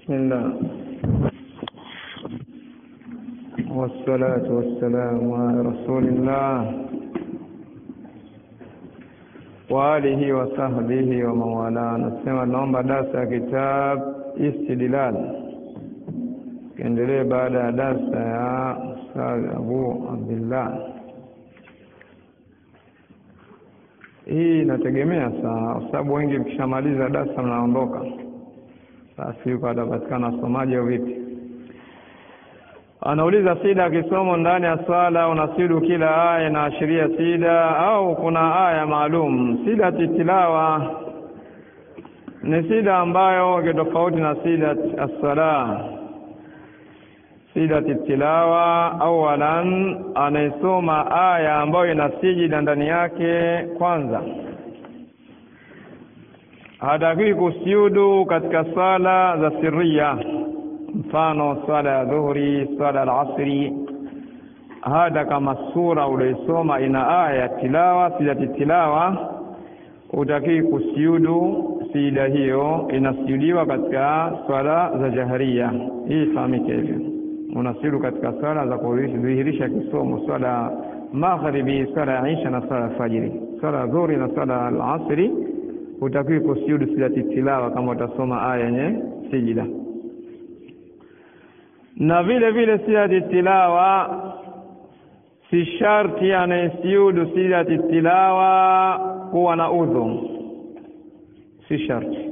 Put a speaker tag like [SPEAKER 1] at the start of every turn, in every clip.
[SPEAKER 1] بسم الله والصلاة والسلام على رسول الله وآله وصحبه ومن والاه. Nasema naomba darasa ya kitab Istidlal. Kiendelee baada ya darasa ya Ustadh Abu Abdullah. Hii inategemea saa sababu wengi mkishamaliza darasa mnaondoka. Basi yuko atapatikana somaji au vipi? Anauliza sida kisomo ndani ya swala unasidu kila aya na ashiria sida au kuna aya maalum. Sida tilawa ni sida ambayo ni tofauti na sida as-sala. Sida tilawa awalan anaisoma aya ambayo ina sijida ndani yake kwanza. Hatakiwi kusujudu katika sala za sirriya, mfano sala ya dhuhuri, sala al-asri. Hada kama sura uliyosoma ina aya ya tilawa, sida tilawa, hutakiwi kusujudu. Sida hiyo inasujudiwa katika sala za jahriya. Hii fahamike hivyo. Unasujudu katika sala za kudhihirisha kisomo, sala maghribi, sala isha na sala fajiri. Sala dhuhuri na sala al-asri hutakiwi kusujudu sida tilawa kama utasoma aya yenye sijida. Na vile vile sida tilawa si sharti anayesujudu sida tilawa kuwa na udhu. Si sharti.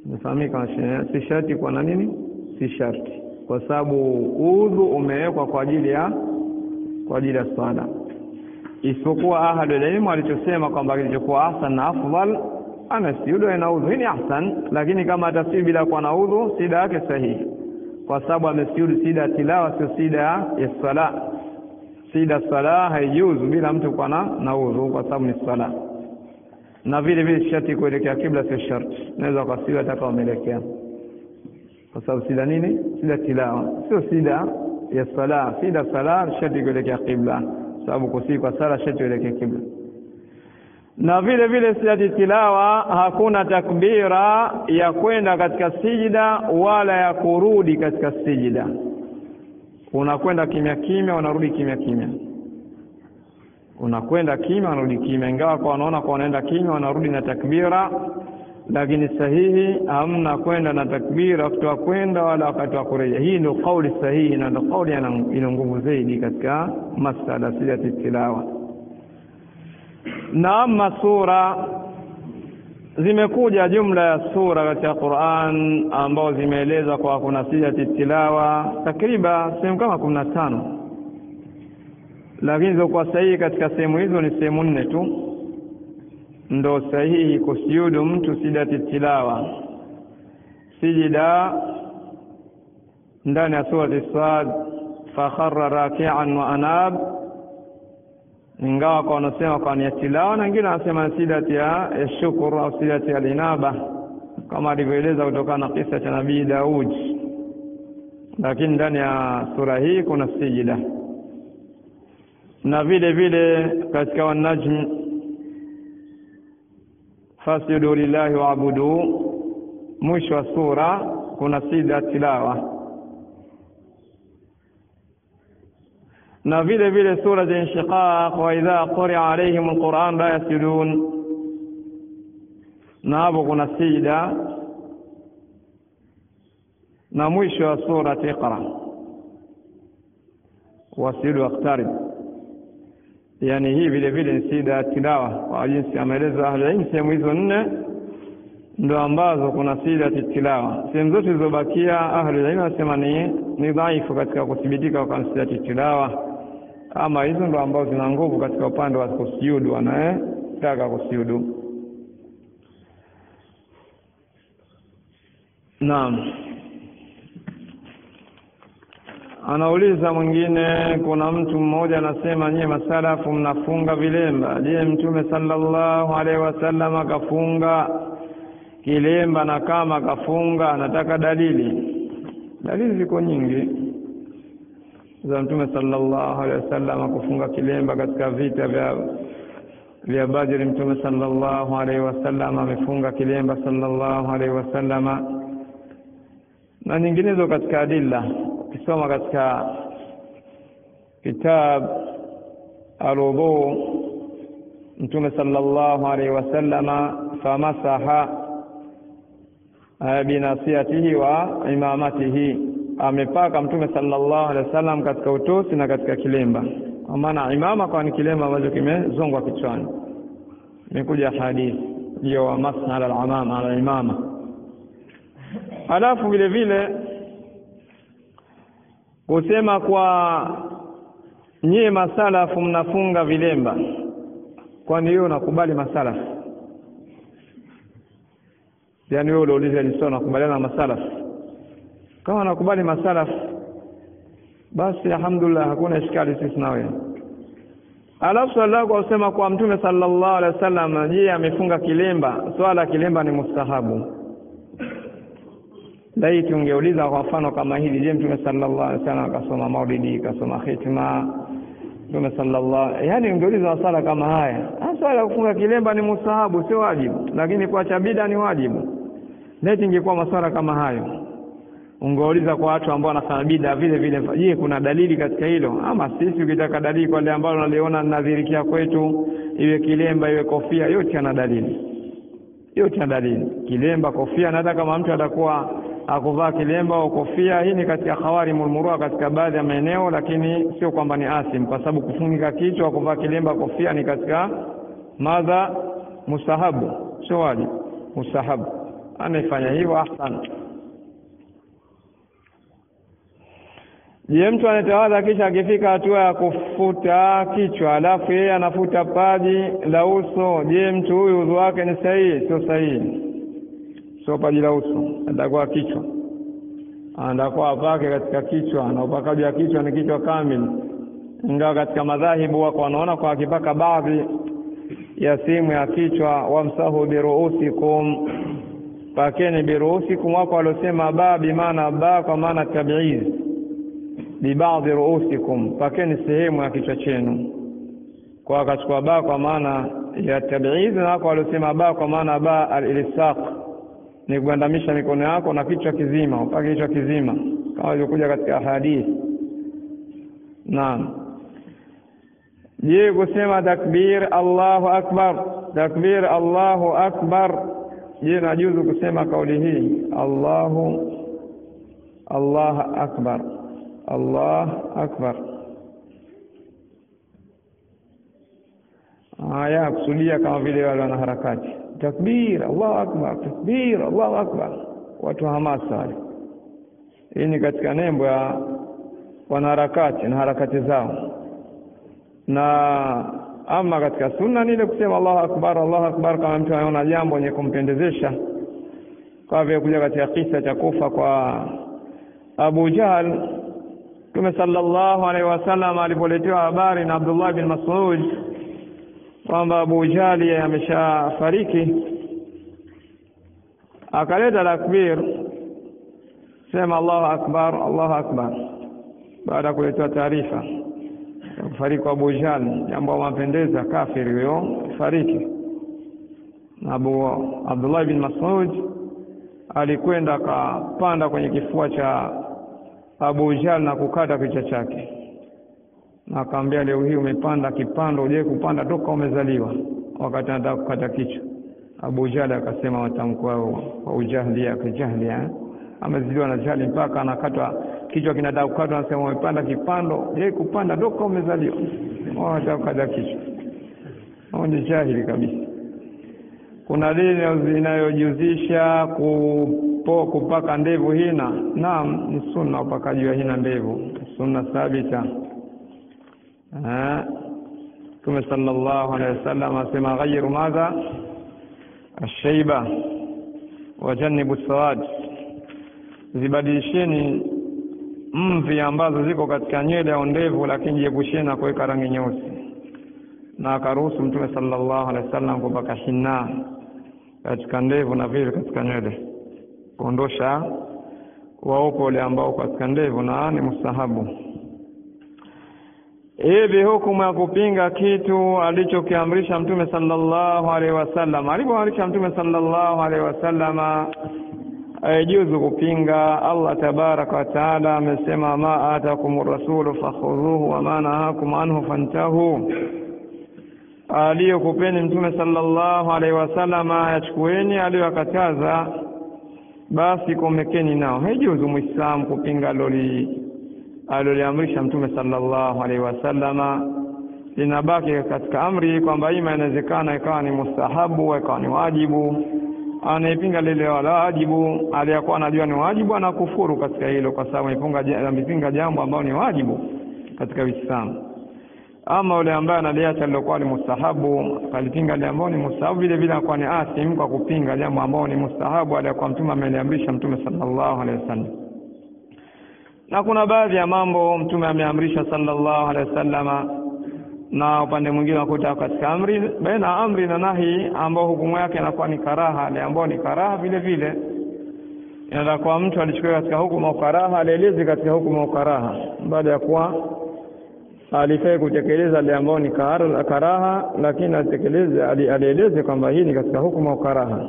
[SPEAKER 1] Nafahamika si sharti kwa na nini? Si sharti. Kwa sababu udhu umewekwa kwa ajili ya swala. Isipokuwa ahadul ilm alichosema kwamba kilichokuwa ahsan na afdal anasujudu ina udhu. Hii ni ahsan, lakini kama atasujudu bila kuwa na udhu sida yake sahihi. Kwa sababu amesujudu sida tilawa sio sida ya sala. Sida sala haijuzu bila mtu kuwa na udhu kwa sababu ni sala. Na vile vile sharti kuelekea kibla sio sharti. Naweza kusujudu hata kama umeelekea. Kwa sababu sida nini? Sida tilawa sio sida ya sala. Sida sala sharti kuelekea kibla, sababu kusiku kwa sala sharti kuelekea kibla. Na vile vile sida tilawa hakuna takbira ya kwenda katika sijida wala ya kurudi katika sijida. Unakwenda kimya kimya, unarudi kimya kimya. Unakwenda kimya, unarudi kimya. Ingawa kwa wanaona kwa wanaenda kimya wanarudi na takbira, lakini sahihi hamna kwenda na takbira kutoa kwenda wala wakati wa kurejea. Hii ndio kauli sahihi na ndio kauli ina nguvu zaidi katika masala sida tilawa. Na amma sura zimekuja jumla ya sura katika Qur'an ambao zimeeleza kwa kuna sida tilawa takriban sehemu kama 15. Lakini ziko sahihi katika sehemu hizo ni sehemu 4 tu. Ndo sahihi kusujudu mtu sida tilawa. Sijida ndani ya sura As-Sad fa kharra raki'an wa anab. Ingawa kwa wanasema kwa ni tilawa na wengine wanasema sida ya shukr au sida ya inaba kama alivyoeleza kutokana na kisa cha Nabii Daud. Lakini ndani ya sura hii kuna sijida. Na vile vile katika Wan-Najm fasjudu lillahi wa'budu, mwisho wa sura kuna sida tilawa. Na vile vile sura za inshiqaq wa idha quri'a alayhim alquran la yasjudun, na hapo kuna sida. Na mwisho wa sura Iqra wasjudu waqtarib, yani hii vile vile ni sida tilawa kwa jinsi ameeleza ahli sehemu hizo 4 ndio ambazo kuna sida tilawa. Sehemu zote zilizobakia ahli ilmu wanasema ni dhaifu katika kuthibitika kwa sida tilawa. Ama hizo ndio ambazo zina nguvu katika upande wa kusujudu, anayetaka kusujudu. Naam. Anauliza mwingine, kuna mtu mmoja anasema nyie masalafu mnafunga vilemba. Je, Mtume sallallahu alaihi wasallam akafunga kilemba? Na kama akafunga anataka dalili. Dalili ziko nyingi za Mtume sallallahu alaihi wasallam kufunga kilemba katika vita vya Badr. Mtume sallallahu alaihi wasallam amefunga kilemba sallallahu alaihi wasallam. na nyinginezo katika adilla. Ukisoma katika kitab al-wudu, Mtume sallallahu alaihi wasallama famasaha binasiyatihi wa imamatihi, amepaka Mtume sallallahu alaihi wasallam katika utosi na katika kilemba. Kwa maana imama kwa ni kilemba ambacho kimezongwa kichwani. Imekuja hadithi hiyo wa masna ala imama. Alafu vile vile kusema kwa nyie masalafu mnafunga vilemba, kwani hiyo nakubali masalafu? Yani wewe uliuliza ni sawa nakubaliana na masalafu? Kama nakubali masalafu basi alhamdulillah, hakuna ishkali sisi na wewe. Alafu swala kwa kusema kwa Mtume sallallahu alaihi wasallam je amefunga kilemba, swala kilemba ni mustahabu. Laiti ungeuliza kwa mfano kama hili, je Mtume sallallahu alaihi wasallam akasoma maulidi, akasoma khitma, Mtume sallallahu, yani ungeuliza swala kama haya, swala kufunga kilemba ni mustahabu sio wajibu, lakini kuacha bid'a ni wajibu. Laiti ingekuwa maswala kama hayo, ungeuliza kwa watu ambao wanafanya bid'a vile vile, je kuna dalili katika hilo? Ama sisi ukitaka dalili kwa ile ambalo unaliona nadhirikia kwetu, iwe kilemba iwe kofia, yote yana dalili. Yote yana dalili. Kilemba, kofia, na hata kama mtu atakuwa akuvaa kilemba au kofia, hii ni katika khawarimul murua katika baadhi ya maeneo, lakini sio kwamba ni asim, kwa sababu kufunika kichwa, kuvaa kilemba, kofia ni katika madha mustahabu, sio wajibu, mustahabu. Anafanya hivyo ahsan. Je, mtu anatawadha kisha akifika hatua ya kufuta kichwa alafu yeye anafuta paji la uso, je mtu huyu udhu wake ni sahihi? Sio sahihi. Sio paji la uso, atakuwa kichwa. Anakuwa apake katika kichwa, na upakaji wa kichwa ni kichwa kamili. Ingawa katika madhahibu wako wanaona kwa akipaka baadhi ya sehemu ya kichwa, wamsahu biruusikum, pakeni biruusikum, wako walosema ba bi maana ba kwa maana tabiiz, bi baadhi ruusikum, pakeni sehemu ya kichwa chenu. Kwa akachukua ba kwa maana ya tabiiz, na wako walosema ba kwa maana ba al-ilsaq, ni kuandamisha mikono yako na kichwa kizima, upake kichwa kizima kama ilivyokuja katika hadithi. Naam. Je, kusema takbir Allahu akbar, takbir Allahu akbar, je najuzu kusema kauli hii Allah akbar, Allah akbar? Haya kusudia kama vile wale wana harakati, takbir Allahu akbar, takbir Allahu akbar, watu hamasa wale. Hii ni katika nembo ya wanaharakati na harakati zao. Na ama katika sunna ni ile kusema Allahu akbar kama mtu anaona jambo lenye kumpendezesha, kwa vile kuja katika kisa cha kufa kwa Abu Jahl, Mtume sallallahu alaihi wasallam alipoletewa habari na Abdullah bin Mas'ud kwamba Abu Jahl ameshafariki, akaleta takbir, sema Allahu akbar, Allahu akbar, baada kuletea taarifa kufariki kwa Abu Jahl, jambo linapendeza, kafiri huyo fariki. Na Abdullah bin Mas'ud alikwenda akapanda kwenye kifua cha Abu Jahl na kukata kichwa chake, na akamwambia leo hii umepanda kipando uje kupanda toka umezaliwa, wakati anataka kukata kichwa. Abu Jahl akasema watamko wao wa ujahili yake, jahili ameziliwa na jahili mpaka anakatwa kichwa kinataka kukatwa, anasema umepanda kipando je kupanda toka umezaliwa, anataka kukata kichwa. Ni jahili kabisa. Kuna dini inayojuzisha kupaka ndevu hina? Naam, ni sunna upakaji wa hina ndevu, sunna thabita. Mtume sallallahu alaihi wasallam asema ghayru madha ash-shayba wa jannibu as-sawad, zibadilisheni mvi ambazo ziko katika nywele au ndevu, lakini jiepusheni na kuweka rangi nyeusi. Na akaruhusu Mtume sallallahu alaihi wasallam kupaka hina katika ndevu na vile katika nywele, kuondosha wauko ule ambao katika ndevu, na ni mustahabu. Hivi hukumu ya kupinga kitu alichokiamrisha Mtume sallallahu alaihi wasallam. Alipoamrisha Mtume sallallahu alaihi wasallam haijuzu kupinga. Allah tabaraka wa taala amesema ma atakumur rasulu fakhudhuhu wa ma nahakum anhu fantahu, aliyokupeni mtume sallallahu alaihi wasallam yachukueni, aliyokataza basi komekeni nao. Haijuzu muislamu kupinga aloliamrisha mtume sallallahu alaihi wasallam. Linabaki katika amri kwamba ima inawezekana ikawa ni mustahabu, ikawa ni wajibu. Anaipinga lile wala wajibu, aliyakuwa anajua ni wajibu, anakufuru katika hilo, kwa sababu amepinga jambo ambalo ni wajibu katika Uislamu. Ama yule ambaye analiacha lilokuwa ni mustahabu, kalipinga jambo ambalo ni mustahabu, vile vile anakuwa ni asim kwa kupinga jambo ambalo ni mustahabu aliyakuwa mtume ameliamrisha mtume sallallahu alaihi wasallam. Na kuna baadhi ya mambo mtume ameamrisha sallallahu alaihi wasallam, na upande mwingine unakuta katika amri, baina amri na nahi ambao hukumu yake inakuwa ni karaha, ile ambayo ni karaha vile vile inaweza kwa mtu alichukua katika hukumu ya karaha, alieleze katika hukumu ya karaha, baada ya kuwa alifai kutekeleza ile ambayo ni karaha, lakini alieleze kwamba hii ni katika hukumu ya karaha.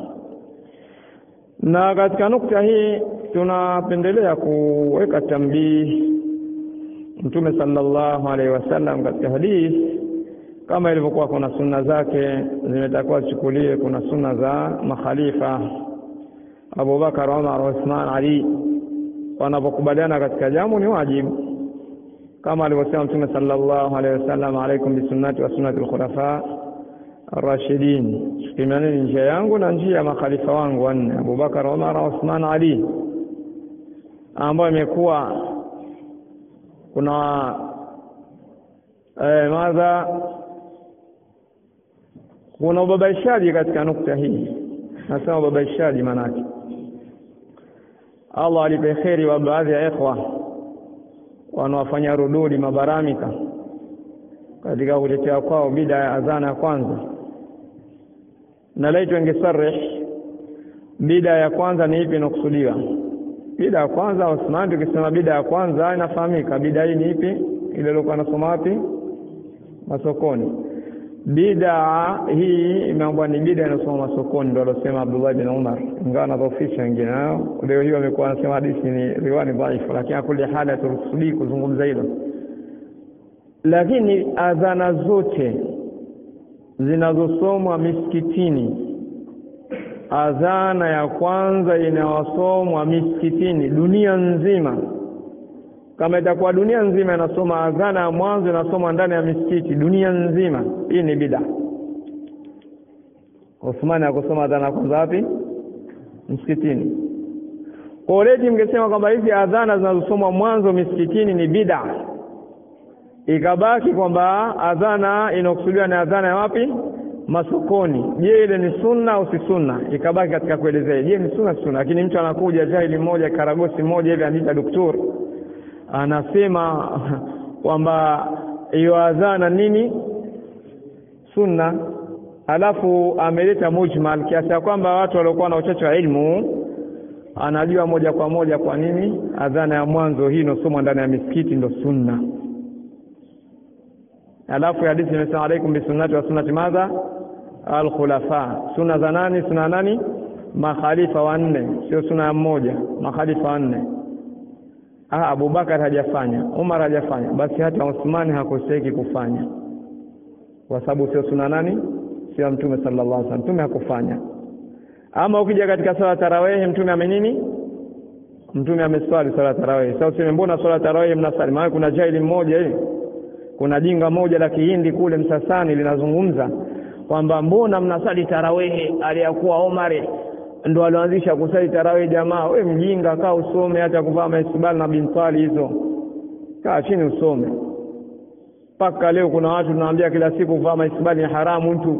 [SPEAKER 1] Na katika nukta hii tunapendelea kuweka tambii. Mtume sallallahu alaihi wasallam katika hadithi, kama ilivyokuwa kuna sunna zake zimetakiwa zichukuliwe, kuna sunna za makhalifa Abu Bakar, Umar, Uthman, Ali, wanapokubaliana katika jambo ni wajibu, kama alivyosema Mtume sallallahu alaihi wasallam, alaikum bisunnati wa sunnati al-khulafa ar-rashidin, shikimaneni njia yangu na njia ya makhalifa wangu wanne, Abu Bakar, Umar, Uthman, Ali, ambao imekuwa kuna kuna ubabaishaji katika nukta hii. Nasema ubabaishaji maana yake Allah alipe kheri wa baadhi ya ikhwa wanaofanya rududi mabaramika katika kutetea kwao bid'a ya adhana ya kwanza. Na laiti wangesarih bid'a ya kwanza ni ipi inakusudiwa. Bid'a ya kwanza, Uthman, tukisema bid'a ya kwanza inafahamika. Bid'a hii ni ipi? Ile iliyokuwa nasoma wapi? Masokoni. Bid'a hii imeambiwa ni bid'a inasoma masokoni, ndio alosema Abdullah bin Umar, ingawa anadhofisha wengine nao. Leo hiyo amekuwa anasema hadithi ni riwaya dhaifu, lakini kule hali turusudi kuzungumza hilo. Lakini adhana zote zinazosomwa misikitini, adhana ya kwanza inawasomwa misikitini dunia nzima, kama itakuwa dunia nzima inasoma adhana ya mwanzo inasomwa ndani ya misikiti dunia nzima, hii ni bid'a. Uthman akosoma adhana kwanza wapi? Msikitini. Kwa hiyo mngesema kwamba hizi adhana zinazosomwa mwanzo misikitini ni bid'a, ikabaki kwamba adhana inokusudiwa ni adhana ya wapi? Masokoni. Je, ile ni sunna au si sunna? Ikabaki katika kuelezea, je ni sunna si sunna? Lakini mtu anakuja jahili mmoja, karagosi mmoja hivi anaita daktari, anasema kwamba hiyo adhana nini sunna, alafu ameleta mujmal kiasi kwamba watu waliokuwa na uchache wa ilmu anajua moja kwa moja kwa nini adhana ya mwanzo hii inosomwa ndani ya misikiti ndo sunna. Alafu hadithi imesema alaikum bisunnati wa sunnati madha al-khulafa. Sunna za nani? Sunna nani? Makhalifa wanne, sio sunna ya mmoja, makhalifa wanne. Abu Bakar hajafanya, Umar hajafanya, basi hata Uthman hakostahili kufanya, kwa sababu sio sunna nani? Sio Mtume sallallahu alaihi wasallam, Mtume hakufanya. Ama ukija katika swala tarawih, Mtume amenini? Mtume ameswali swala tarawih. Sasa useme mbona swala tarawih mnasali? Maana kuna jahili mmoja kuna jinga moja la Kihindi kule Msasani linazungumza kwamba mbona mnasali tarawih, aliyakuwa Omar ndo alianzisha kusali tarawih. Jamaa wewe mjinga, kaa usome, hata kuvaa maisbal na bintali hizo, kaa chini usome. Paka leo kuna watu tunaambia kila siku kuvaa maisbal ni haramu, mtu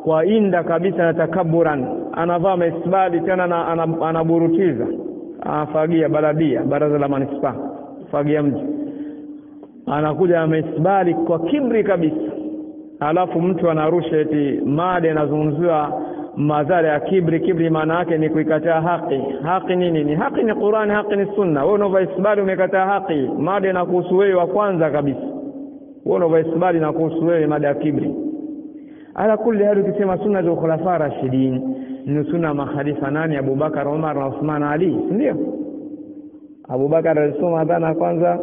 [SPEAKER 1] kwa inda kabisa na takaburan anavaa maisbal tena anaburutiza, afagia baladia, baraza la manispaa, fagia mji, anakuja amesbali kwa kibri kabisa. Alafu mtu anarusha eti mada inazungumziwa madhara ya kibri. Kibri maana yake ni kuikataa haki. Haki nini? Ni haki ni Qur'an, haki ni sunna. Wewe unaovaisbali umekataa haki, mada inakuhusu wewe wa kwanza kabisa. Wewe unaovaisbali inakuhusu wewe, mada ya kibri. Ala kulli hali ukisema sunna za khulafa rashidin nusuna makhalifa nani? Abubakar, Umar na Uthman, Ali, ndio? Abubakar alisoma adhana kwanza,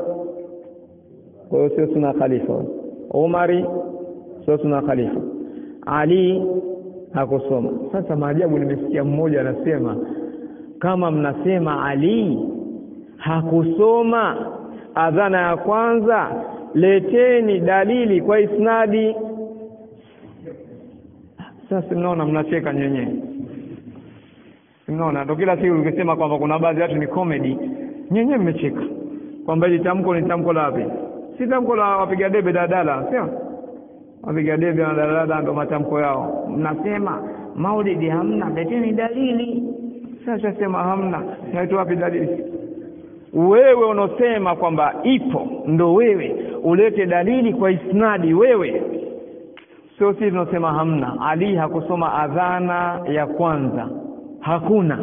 [SPEAKER 1] kwa hiyo sio sunna khalifa. Umari sio sunna khalifa. Ali hakusoma. Sasa maajabu, nimesikia mmoja anasema kama mnasema Ali hakusoma adhana ya kwanza, leteni dalili kwa isnadi. Sasa mnaona, mnacheka nyenyewe. Mnaona ndio kila siku ukisema kwamba kuna baadhi ya watu ni comedy, nyenyewe mmecheka kwamba ile tamko ni tamko la wapi? Si tamko la wapiga debe dadala, sio? Wapiga debe na dadala ndio matamko yao. Mnasema maulidi hamna, leteni dalili. Sasa sema hamna, naitoa wapi dalili? Wewe unosema kwamba ipo, ndo wewe ulete dalili kwa isnadi wewe. Sio sisi tunasema hamna. Ali hakusoma adhana ya kwanza, hakuna.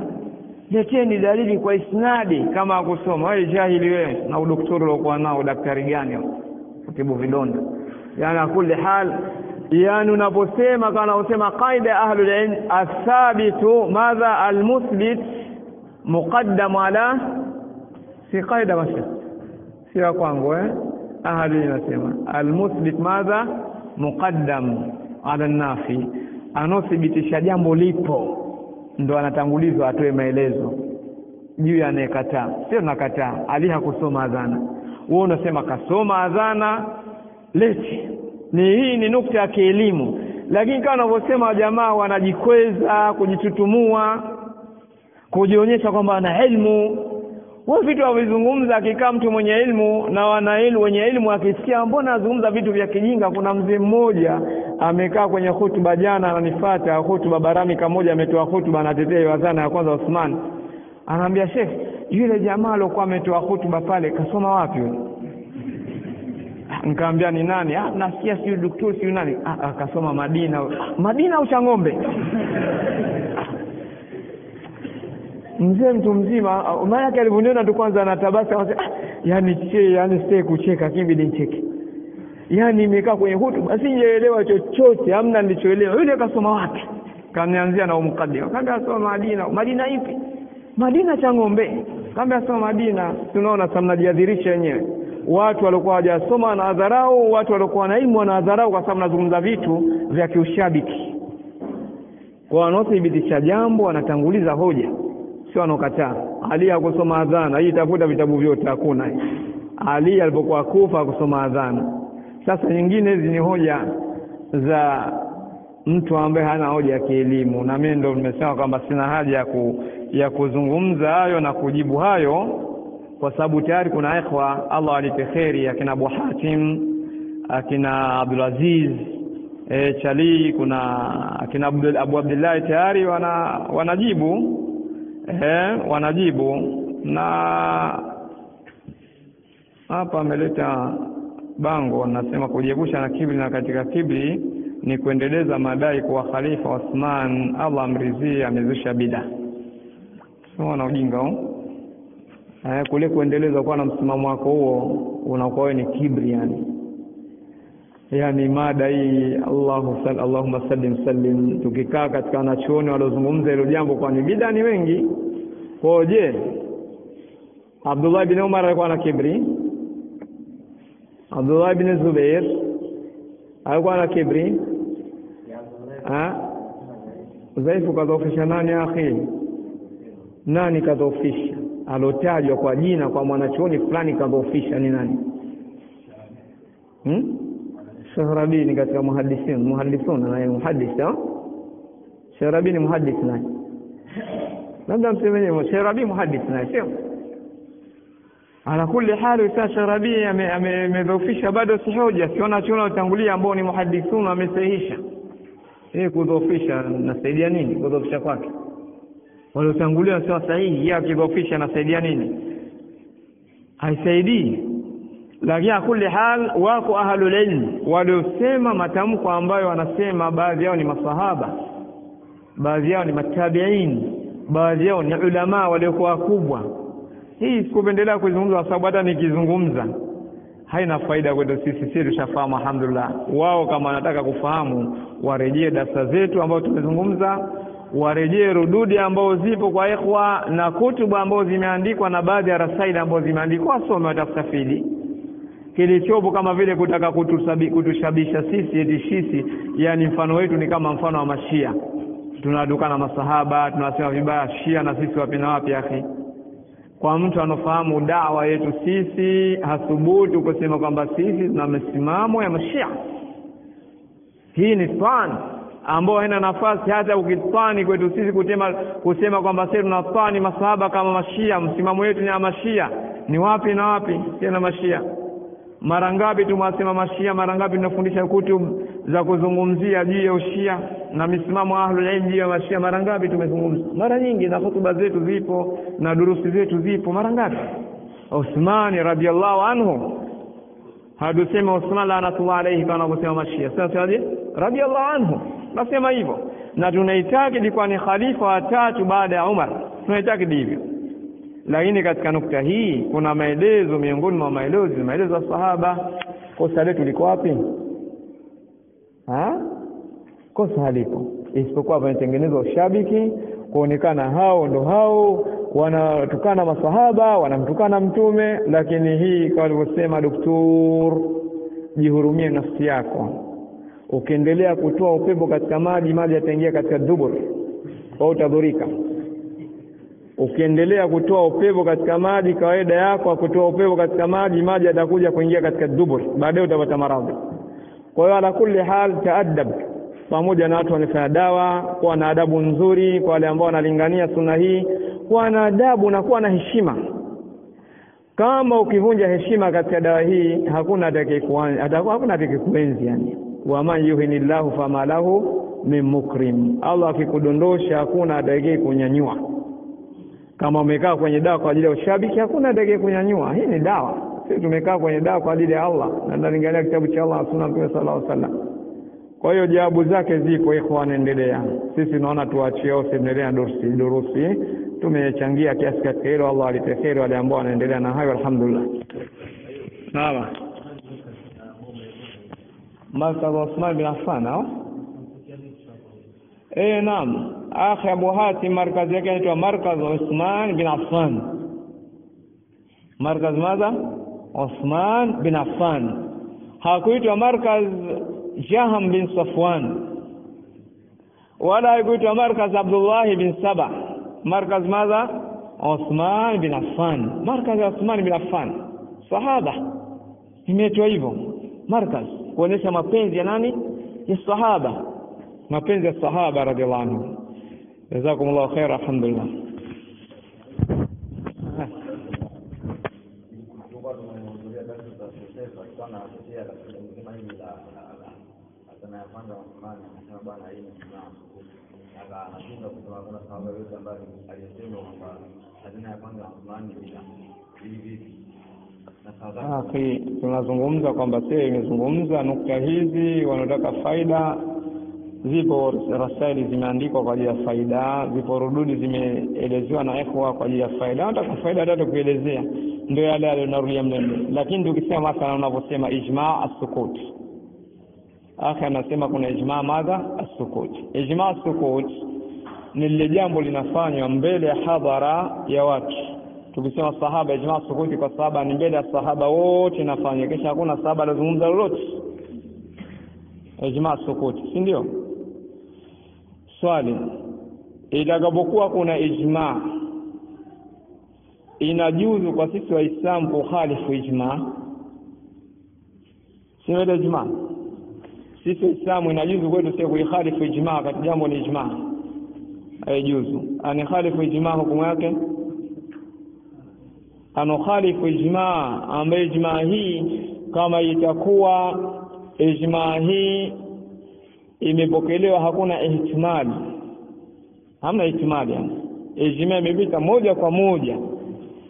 [SPEAKER 1] Leteni dalili kwa isnadi kama hakusoma. Wewe jahili wewe, na udaktari uliokuwa nao, daktari gani kutibu vidonda? Yani kule hal, yani unaposema kana usema qaida ahlul ilm athabitu madha almuthbit muqaddam ala, si qaida basi, si kwangu ahli inasema almuthbit madha muqaddam ala nafi, anothibitisha jambo lipo ndo anatangulizwa atoe maelezo juu ya anayekataa. Sio nakataa, Ali hakusoma adhana. Wewe unasema kasoma adhana, leti hii ni nukta ya kielimu. Lakini kama wanavyosema jamaa wanajikweza, kujitutumua, kujionyesha kwamba ana elimu. Wao vitu wavizungumza, akikaa mtu mwenye elimu na wenye elimu akisikia mbona azungumza vitu vya kijinga. Kuna mzee mmoja amekaa kwenye hutuba jana, ananifuata hutuba Baramika moja, ametoa hutuba anatetea adhana ya kwanza Uthman. Anambia Sheikh, yule jamaa alikuwa ametoa hutuba pale kasoma wapi wewe? Nikamwambia ni nani? Nasikia si daktari si nani? Akasoma Madina. Madina au Changombe? Mzee mtu mzima, maana yake alivuniona tu kwanza anatabasa, yani sitaki kucheka, kibidi nicheke. Yani nimekaa kwenye hutuba sijaelewa chochote, hamna nilichoelewa. Yule kasoma wapi? Kanianzia na umkadima. Kaambia soma Madina. Madina ipi? Madina Changombe. Kaambia soma Madina. Tunaona sasa mnajiadhirisha wenyewe. Watu walikuwa hawajasoma na adharau, watu walikuwa na elimu na adharau, kwa sababu mnazungumza vitu vya kiushabiki. Kwa wanaothibitisha jambo wanatanguliza hoja, sio wanokataa. Ali hakusoma adhana, hii tafuta vitabu vyote hakuna. Ali alipokuwa kufa hakusoma adhana. Sasa nyingine hizi ni hoja za mtu ambaye hana hoja ya kielimu, na mimi ndio nimesema kwamba sina haja ya kuzungumza hayo na kujibu hayo, kwa sababu tayari kuna ikhwa Allah alipe kheri, akina Abu Hatim, akina Abdul Aziz Chali, kuna akina Abu Abdullah tayari wanajibu wanajibu. Na hapa ameleta bango wanasema kujiepusha na kibri, na katika kibri ni kuendeleza madai kwa Khalifa Uthman, Allah amridhie, amezusha bid'a. Sio na ujinga huo. Kule kuendeleza kwa na msimamo wako huo unakuwa ni kibri yani mada hii Allahumma sallim. Tukikaa katika wanachuoni waliozungumza hilo jambo, kwa ni bid'a ni wengi. Kwa je, Abdullah ibn Umar alikuwa na kibri? Abdullah ibn Zubair alikuwa na kibri? Udhaifu kadhoofisha nani akhi? Nani kadhoofisha? Alotajwa kwa jina kwa mwanachuoni fulani kadhoofisha ni nani? Shahrabi ni katika muhadithuna na muhaditha. Shahrabi ni muhadith nani? Labda msemenye Shahrabi muhadith nani, sio? Ala kulli hali Shahrabi amedhoofisha, bado si hoja. Siona chuna utangulia ambao ni muhadithuna amesahihisha. Kudhoofisha nasaidia nini kudhoofisha kwake? Waliotangulia sio sahihi, yeye akidhoofisha nasaidia nini? Haisaidii. Lakini kulli hal wako ahlul ilm waliosema matamko ambayo wanasema baadhi yao ni masahaba, baadhi yao ni matabiin, baadhi yao ni ulama waliokuwa wakubwa. Hii sikupendelea kuzungumza kwa sababu hata nikizungumza haina faida kwetu sisi tushafahamu alhamdulillah. Wao kama wanataka kufahamu warejee darasa zetu ambazo tumezungumza, warejee rududi ambao zipo kwa ikhwa na kutubu ambao zimeandikwa na baadhi ya rasaili ambao zimeandikwa, wasome watafsiri kilichopo, kama vile kutaka kutushabisha sisi eti sisi, yani mfano wetu ni kama mfano wa mashia, tunadukana masahaba, tunasema vibaya Shia na sisi wapi na wapi. Akhi, kwa mtu anofahamu dawa yetu sisi hathubutu kusema kwamba sisi tuna msimamo ya mashia. Hii ni twani ambao haina nafasi hata ukitwani kwetu sisi kusema kwamba sisi tunatwani masahaba kama mashia, msimamo wetu ni ya mashia. Ni wapi na wapi tena mashia? Mara ngapi tumwasema mashia, mara ngapi tunafundisha kutubu za kuzungumzia juu ya ushia na misimamo ahlul ilm juu ya mashia, mara ngapi tumezungumza? Mara nyingi, na hutuba zetu zipo na durusi zetu zipo. Mara ngapi? Uthman radhiyallahu anhu, hadusema Uthman laanatullah alayhi kana kusema mashia, sasa radhiyallahu anhu nasema hivyo, na tunaitakidi kwa ni khalifa wa tatu baada ya Umar, tunaitakidi hivyo. Lakini katika nukta hii kuna maelezo miongoni mwa maelezo ya sahaba. Kosa letu liko wapi? Kosa halipo, isipokuwa pametengenezwa ushabiki kuonekana hao ndo hao wanatukana masahaba, wanamtukana mtume. Lakini hii kama alivyosema Daktari, jihurumie nafsi yako. Ukiendelea kutoa upepo katika maji yataingia katika dubur, au utadhurika. Ukiendelea kutoa upepo katika maji, kawaida yako kutoa upepo katika maji yatakuja kuingia katika dubur, baadaye utapata maradhi. Kwa hiyo ala kulli hal, taadab pamoja na watu wanafanya dawa, kuwa na adabu nzuri kwa wale ambao wanalingania sunna hii, kuwa na adabu na kuwa na heshima. Kama ukivunja heshima katika dawa hii, hakuna atakayekuenzi. Yani wa man yuhinillahu fama lahu min mukrim, Allah akikudondosha hakuna atakayekunyanyua. Kama umekaa kwenye dawa kwa ajili ya ushabiki, hakuna atakayekunyanyua. Hii ni dawa, sisi tumekaa kwenye dawa kwa ajili ya Allah na tunalingania kitabu cha Allah na sunna Mtume sallallahu alaihi wasallam. Kwa hiyo jawabu zake zipo, ikhwan, endelea. Sisi tunaona tuachie au endelea durusi. Tumechangia kiasi katika hilo, Allah alitekeri wale ambao wanaendelea na hayo, alhamdulillah. Sawa. Markaz Uthman bin Affan au? Naam. Akhi Abu Hatim markaz yake inaitwa Markaz Uthman bin Affan. Markaz madha? Uthman bin Affan. Hakuitwa Markaz Jaham bin Safwan, wala hakuitwa Markaz Abdullah bin Saba. Markaz madha? Uthman bin Affan. Markaz Uthman bin Affan, sahaba, imeitwa hivyo markaz kuonesha mapenzi ya nani? Ya sahaba, mapenzi ya sahaba radhiallahu anhu. Jazakumullahu khair, alhamdulillah. Tunazungumza kwamba sisi imezungumza nukta hizi, wanataka faida. Zipo rasaili zimeandikwa kwa ajili ya faida, zipo rududi zimeelezewa na ikhwa kwa ajili ya faida. Nataka faida hata kuelezea, ndio yale yanarudia mlendo. Lakini tukisema mathalan unaposema ijma' as-sukut, akhi anasema kuna ijma' madha as-sukut. Ijma' as-sukut ni lile jambo linafanywa mbele ya hadhara ya watu. Tukisema sahaba, ijma' as-sukut kwa sahaba ni mbele ya sahaba wote inafanywa, kisha hakuna sahaba anazungumza lolote. Ijma' as-sukut, si ndio? Swali, itakapokuwa kuna ijma', inajuzu kwa sisi Waislamu kukhalifu ijma'? Sio ile ijma'. Sisi Waislamu inajuzu kwetu sisi kuikhalifu ijma' katika jambo ni ijma'? Haijuzu. Anikhalifu ijma' hukumu yake? Anokhalifu ijma' ambaye ijma' hii kama itakuwa ijma' hii imepokelewa, hakuna ihtimali, hamna ihtimali, yani ijma' imepita moja kwa moja,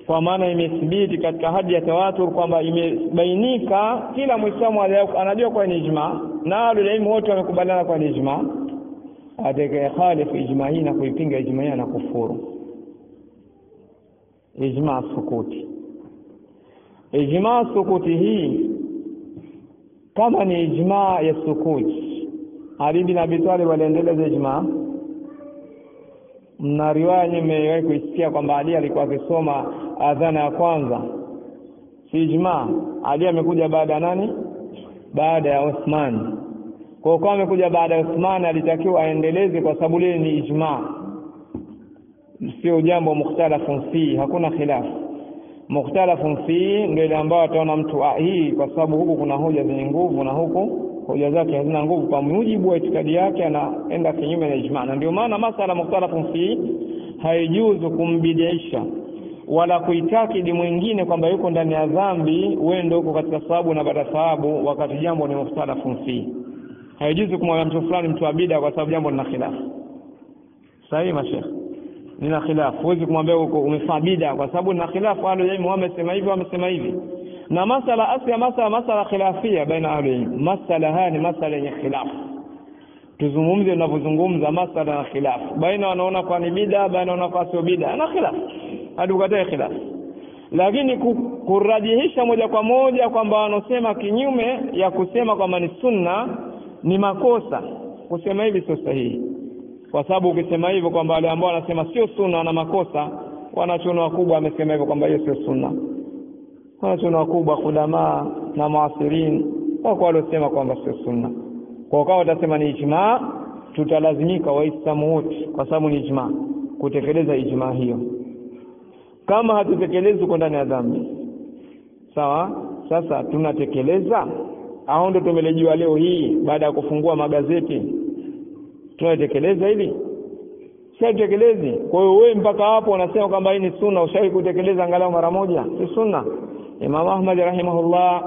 [SPEAKER 1] kwa maana imethibiti katika hadi ya tawatur kwamba imebainika, kila Muislamu anajua kwa ni ijma', na wale wote wamekubaliana kwa ni ijma'. Atakaye khalifu ijma' hii na kuipinga ijma' hii na kufuru. Ijma' sukuti, ijma' sukuti hii kama ni ijma' ya sukuti, Ali bin Abi Talib waliendeleza ijma'? mna riwaya nimewahi kuisikia kwamba Ali alikuwa akisoma adhana ya kwanza, si ijma. Ali amekuja baada nani? Baada ya Uthman. Kwa kuwa amekuja baada ya Uthman, alitakiwa aendeleze kwa sababu lile ni ijma, sio jambo mukhtalafun fi, hakuna khilaf. Mukhtalafun fi ndio ile ambayo ataona mtu hii kwa sababu huku kuna hoja zenye nguvu na huku hoja zake hazina nguvu, kwa mujibu wa itikadi yake anaenda kinyume na ijma. Na ndio maana masala mukhtalafun fi haijuzu kumbidiisha wala kuitakidi mwingine kwamba yuko ndani ya dhambi wewe ndio uko katika sababu na baada sababu, wakati jambo ni mukhtalafun fi. Haijuzu kumwambia mtu fulani mtu wa bid'a kwa sababu jambo lina khilaf. Sahihi mashekh, nina khilaf. Huwezi kumwambia uko umefanya bid'a kwa sababu nina khilaf, wale yeye wamesema hivi wamesema hivi. Na masala asya masala khilafia baina ahli. Masala haya ni masala yenye khilaf. Tuzungumze tunapozungumza masala na khilaf. Baina wanaona kwa ni bid'a, baina wanaona kwa sio bid'a, na khilaf. Hadi ukatae khilaf. Lakini kurajihisha moja kwa moja kwamba wanosema kinyume ya kusema kwamba ni sunna ni makosa, kusema hivi sio sahihi. Kwa sababu ukisema hivyo kwamba wale ambao wanasema sio sunna na makosa, wanachuoni wakubwa wamesema hivyo kwamba hiyo sio sunna. Wanachuoni wakubwa ulama na muasirin wako waliosema kwamba sio sunna. Kwa hiyo watasema ni ijma, tutalazimika waislamu wote kwa sababu ni ijma kutekeleza ijma hiyo. Kama hatutekelezi uko ndani ya dhambi. Sawa? Sasa tunatekeleza au ndo tumelejua leo hii baada ya kufungua magazeti tunatekeleza hili? Si tekelezi. Kwa hiyo wewe mpaka hapo unasema kwamba hii ni sunna, ushawahi kutekeleza angalau mara moja? Si sunna. Imam Ahmad rahimahullah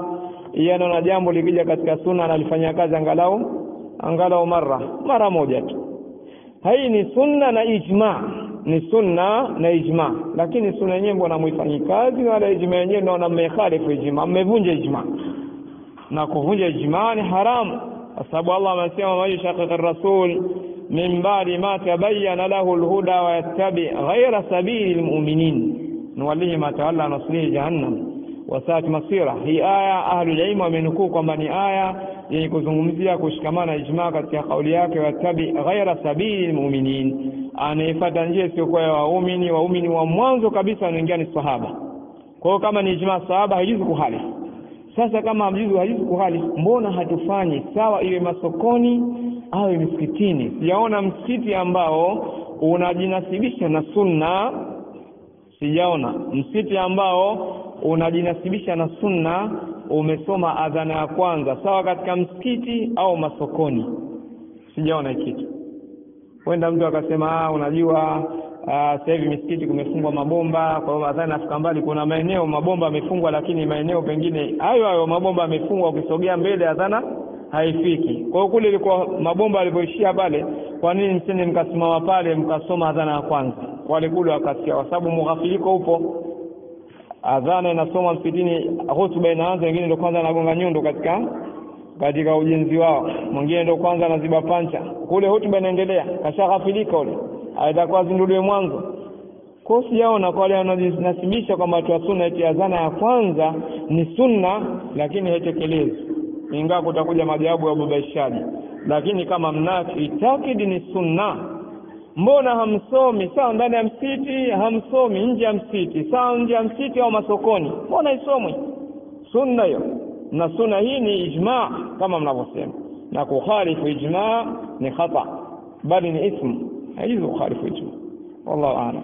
[SPEAKER 1] yeye anaona jambo likija katika sunna analifanyia kazi angalau mara moja tu. Hii ni sunna na ijma. Ni sunna na ijma. Lakini sunna yenyewe mbona muifanyi kazi, wala ijma yenyewe ndio mmekhalifu ijma, mmevunja ijma. Na kuvunja ijma ni haramu. Kwa sababu Allah amesema man shaqiqa ar-rasul min ba'di ma tabayyana lahu al-huda wa yattabi ghayra sabili al-mu'minin nuwallihi ma tawalla nuslihi jahannam wa sa'at masira. Hii aya ahlul ilm wamenukuu kwamba ni aya yenye kuzungumzia kushikamana ijma katika kauli yake, yattabi ghayra sabili al-mu'minin, anayefuata njia isiyokuwa ya waumini wa mwanzo kabisa wanaingia ni sahaba. Kwa hiyo kama ni ijma sahaba haijuzu kuhalifu. Sasa kama haijuzu kuhalifu, mbona hatufanyi sawa iwe masokoni au misikitini? Sijaona msikiti ambao unajinasibisha na sunna, sijaona msikiti ambao unajinasibisha na sunna umesoma adhana ya kwanza sawa katika msikiti au masokoni. Sijaona kitu. Wenda mtu akasema unajua sasa hivi misikiti kumefungwa mabomba, kwa hiyo adhana afika mbali. Kuna maeneo mabomba yamefungwa, lakini maeneo pengine hayo mabomba yamefungwa, ukisogea mbele adhana haifiki. Kwa hiyo kule ilikuwa mabomba yalipoishia pale, kwa nini msende mkasimama pale mkasoma adhana ya kwanza? Wale kule wakasikia, kwa sababu mughafiliko upo. Adhana inasoma msikitini, hotuba inaanza, wengine ndio kwanza anagonga nyundo katika ujenzi wao, mwingine ndio kwanza anaziba pancha, kule hotuba inaendelea, kashaghafilika ule, atakuwa zinduliwe mwanzo. Kwa hiyo sijaona kwa wale wanajinasibisha kwamba watu wa sunna eti adhana ya kwanza ni sunna lakini haitekelezi, ingawa kutakuja majawabu ya ubabaishaji. Lakini kama mnakitakidi ni sunna, mbona hamsomi sawa ndani ya msikiti, hamsomi nje ya msikiti? Sawa nje ya msikiti au masokoni, mbona isomwe sunna hiyo? Na sunna hii ni ijma kama mnavyosema, na kukhalifu ijma ni khata, bali ni ismu. Haizu kukhalifu ijma. Wallahu a'lam.